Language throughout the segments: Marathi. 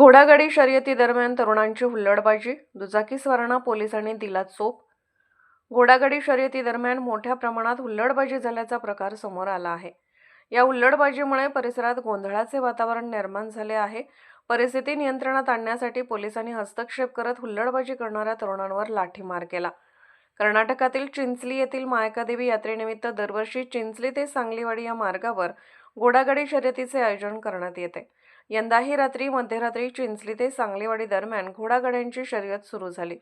घोडागाडी शर्यतीदरम्यान तरुणांची हुल्लडबाजी, दुचाकीस्वारांना पोलिसांनी दिला चोप। घोडागाडी शर्यतीदरम्यान मोठ्या प्रमाणात हुल्लडबाजी झाल्याचा प्रकार समोर आला आहे। या हुल्लडबाजीमुळे परिसरात गोंधळाचे वातावरण निर्माण झाले आहे। परिस्थिती नियंत्रणात आणण्यासाठी पोलिसांनी हस्तक्षेप करत हुल्लडबाजी करणाऱ्या तरुणांवर लाठीमार केला। कर्नाटकातील चिंचली येथील मायकादेवी यात्रेनिमित्त दरवर्षी चिंचली ते सांगलीवाडी या मार्गावर घोडागाडी शर्यतीचे आयोजन करण्यात येते। यंदाही मध्यरात्री चिंचली ते सांगलीवाडी दरम्यान घोडागाड्यांची शर्यत सुरू झाली।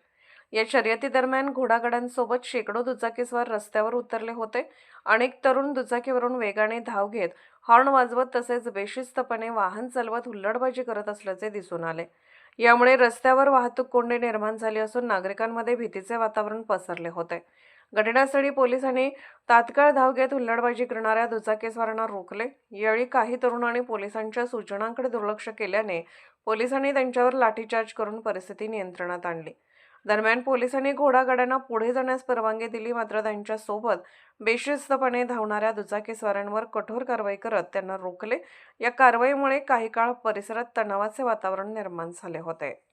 या शर्यतीदरम्यान घोडागाड्यांसोबत शेकडो दुचाकीस्वार रस्त्यावर उतरले होते। अनेक तरुण दुचाकीवरून वेगाने धाव घेत हॉर्न वाजवत तसेच बेशिस्तपणे वाहन चालवत हुल्लडबाजी करत असल्याचे दिसून आले। यामुळे रस्त्यावर वाहतूक कोंडी निर्माण झाली असून नागरिकांमध्ये भीतीचे वातावरण पसरले होते। घटनास्थळी पोलिसांनी तात्काळ धाव घेत हुल्लडबाजी करणाऱ्या दुचाकीस्वारांना रोखले। यावेळी काही तरुणांनी पोलिसांच्या सूचनांकडे दुर्लक्ष केल्याने पोलिसांनी त्यांच्यावर लाठीचार्ज करून परिस्थिती नियंत्रणात आणली। दरम्यान पोलिसांनी घोडागाड्यांना पुढे जाण्यास परवानगी दिली, मात्र त्यांच्यासोबत बेशिस्तपणे धावणाऱ्या दुचाकीस्वारांवर कठोर कारवाई करत त्यांना रोखले। या कारवाईमुळे काही काळ परिसरात तणावाचे वातावरण निर्माण झाले होते।